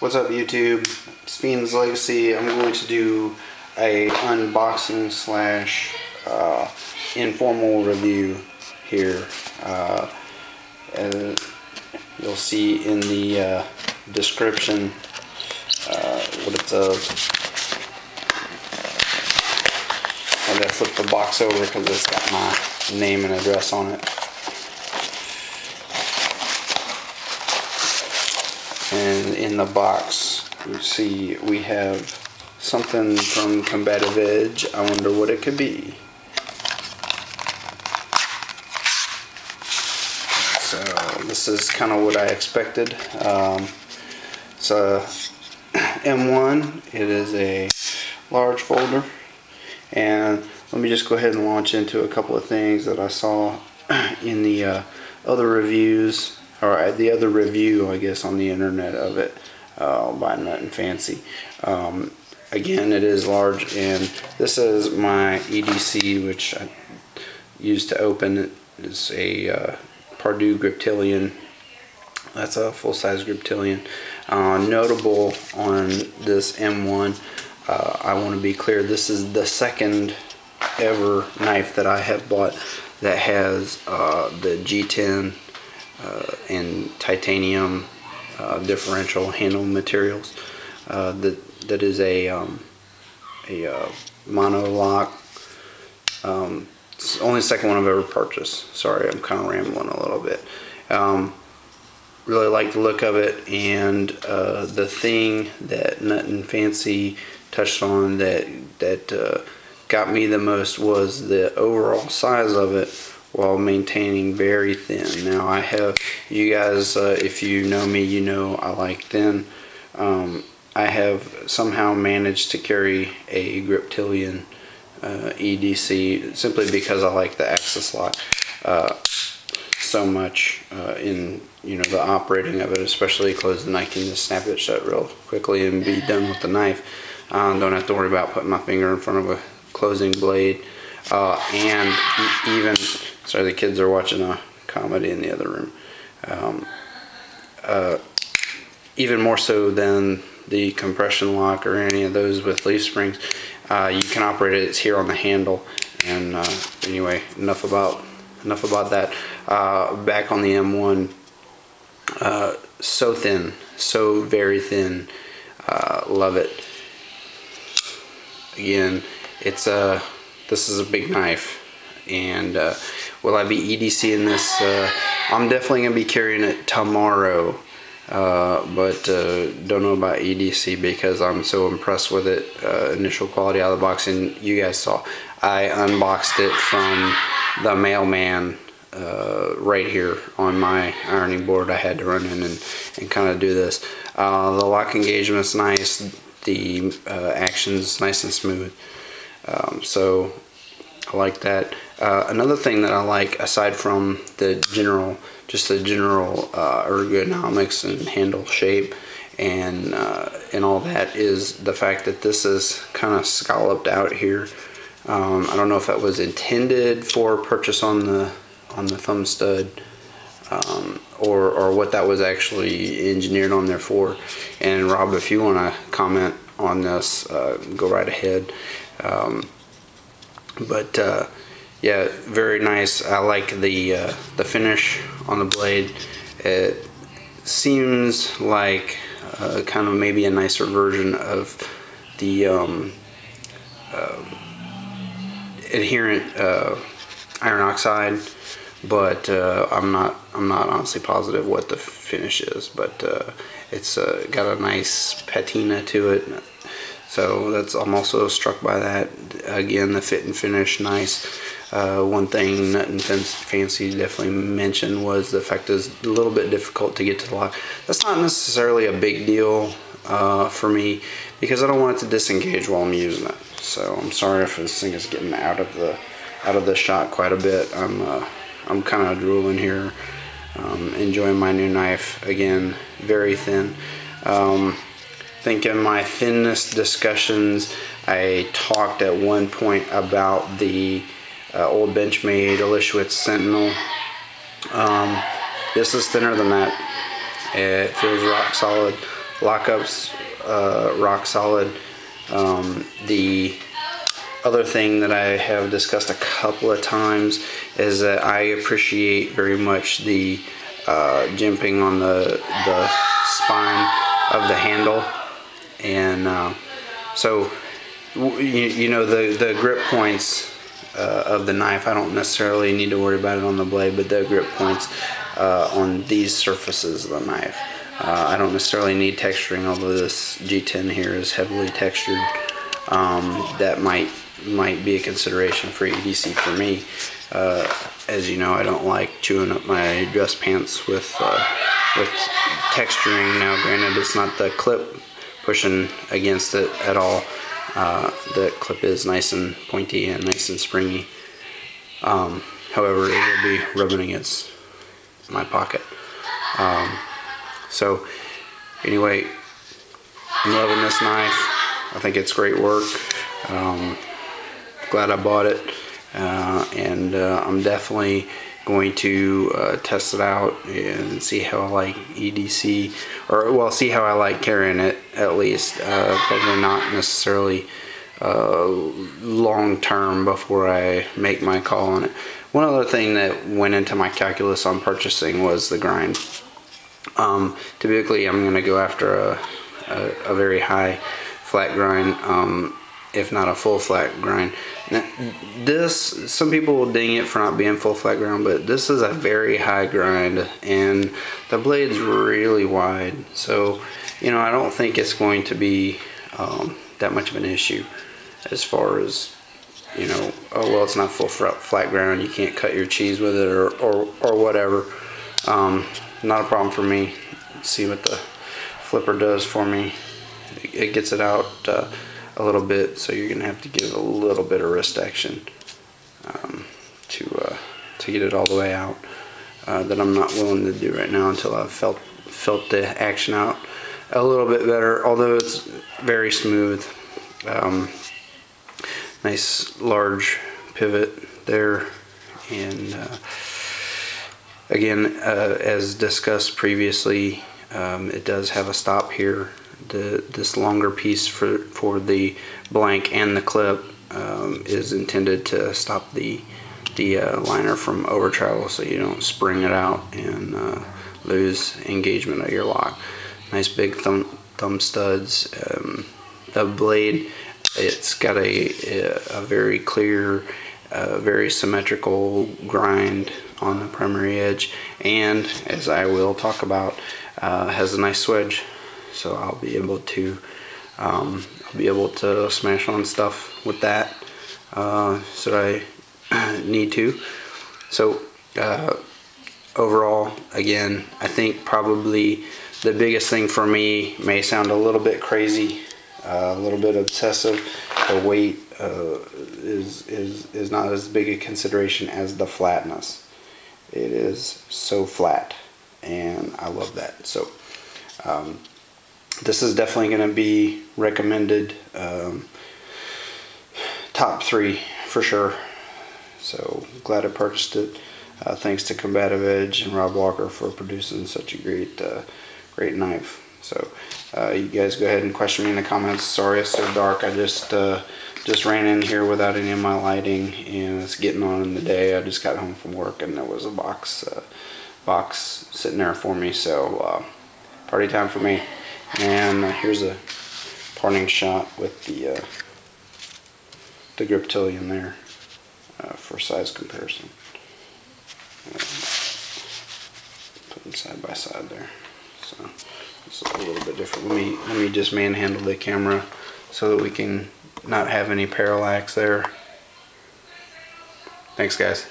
What's up YouTube? It's Fiend's Legacy. I'm going to do a unboxing slash informal review here. You'll see in the description what it's of. I'm going to flip the box over because it's got my name and address on it. And in the box, you see we have something from Combative Edge. I wonder what it could be. So this is kind of what I expected. It's a M1. It is a large folder. And let me just go ahead and launch into a couple of things that I saw in the other reviews. Or the other review, I guess, on the internet of it by Nut and Fancy. Again, it is large, and this is my EDC, which I used to open it. It's a Purdue Griptilian. That's a full-size Griptilian. Notable on this M1, I want to be clear, this is the second ever knife that I have bought that has the G10 and titanium differential handle materials. That is a monolock. It's the only second one I've ever purchased. Sorry, I'm kind of rambling a little bit. Really like the look of it, and the thing that Nut and Fancy touched on that got me the most was the overall size of it, while maintaining very thin. Now I have, you guys, if you know me, you know I like thin. I have somehow managed to carry a Griptilian EDC simply because I like the axis lock so much in the operating of it, especially close the knife. You can just snap it shut real quickly and be done with the knife. Don't have to worry about putting my finger in front of a closing blade. And even, sorry, the kids are watching a comedy in the other room. Even more so than the compression lock or any of those with leaf springs, you can operate it. It's here on the handle. And anyway, enough about that. Back on the M1, so thin, so very thin. Love it. Again, it's this is a big knife, and will I be EDCing this? I'm definitely going to be carrying it tomorrow, but don't know about EDC because I'm so impressed with it. Initial quality out of the box, and you guys saw I unboxed it from the mailman right here on my ironing board. I had to run in and kind of do this. The lock engagement's nice, the action's nice and smooth. So I like that. Another thing that I like, aside from the general ergonomics and handle shape and all that, is the fact that this is kind of scalloped out here. I don't know if that was intended for purchase on the thumb stud, or what that was actually engineered on there for. And Rob, if you want to comment on this, go right ahead. Yeah, very nice. I like the finish on the blade. It seems like kind of maybe a nicer version of the adherent iron oxide, but I'm not honestly positive what the finish is, but it's got a nice patina to it. So I'm also struck by that. Again, the fit and finish, nice. One thing Nut and Fancy definitely mentioned was the fact it's a little bit difficult to get to the lock. That's not necessarily a big deal for me, because I don't want it to disengage while I'm using it. So I'm sorry if this thing is getting out of the shot quite a bit. I'm kind of drooling here, enjoying my new knife. Again, very thin. I think in my thinness discussions, I talked at one point about the old Benchmade Elishwitz Sentinel. This is thinner than that. It feels rock solid. Lockup's rock solid. The other thing that I have discussed a couple of times is that I appreciate very much the jimping on the spine of the handle, and so you know, the grip points of the knife, I don't necessarily need to worry about it on the blade, but the grip points on these surfaces of the knife, I don't necessarily need texturing, although this G10 here is heavily textured. That might be a consideration for EDC for me. As you know, I don't like chewing up my dress pants with texturing. Now granted, it's not the clip pushing against it at all. The clip is nice and pointy and nice and springy. However, it will be rubbing against my pocket. So anyway, I'm loving this knife. I think it's great work. Glad I bought it, and I'm definitely going to test it out and see how I like EDC, or well, see how I like carrying it at least. Probably not necessarily long term before I make my call on it. One other thing that went into my calculus on purchasing was the grind. Typically I'm going to go after a very high flat grind, if not a full flat grind. Now, this, some people will ding it for not being full flat grind, but this is a very high grind and the blade's really wide, so you know, I don't think it's going to be that much of an issue as far as, you know, oh well, it's not full flat grind, you can't cut your cheese with it, or whatever. Not a problem for me. Let's see what the flipper does for me. It gets it out a little bit, so you're gonna have to give a little bit of wrist action to get it all the way out. That I'm not willing to do right now until I've felt the action out a little bit better. Although it's very smooth. Nice large pivot there, and again, as discussed previously, it does have a stop here. This longer piece for the blank and the clip is intended to stop the liner from over travel, so you don't spring it out and lose engagement of your lock. Nice big thumb studs. The blade, it's got a very clear, very symmetrical grind on the primary edge, and as I will talk about, has a nice swedge, so I'll be able to smash on stuff with that should I need to. So overall, again, I think probably the biggest thing for me, may sound a little bit crazy, a little bit obsessive, the weight is not as big a consideration as the flatness. It is so flat, and I love that. So this is definitely going to be recommended top 3 for sure. So glad I purchased it. Thanks to Combative Edge and Rob Walker for producing such a great knife. So you guys go ahead and question me in the comments. Sorry it's so dark. I just ran in here without any of my lighting, and it's getting on in the day. I just got home from work and there was a box sitting there for me. So party time for me. And here's a parting shot with the griptilian there for size comparison. Put them side by side there. So this is a little bit different. Let me just manhandle the camera so that we can not have any parallax there. Thanks, guys.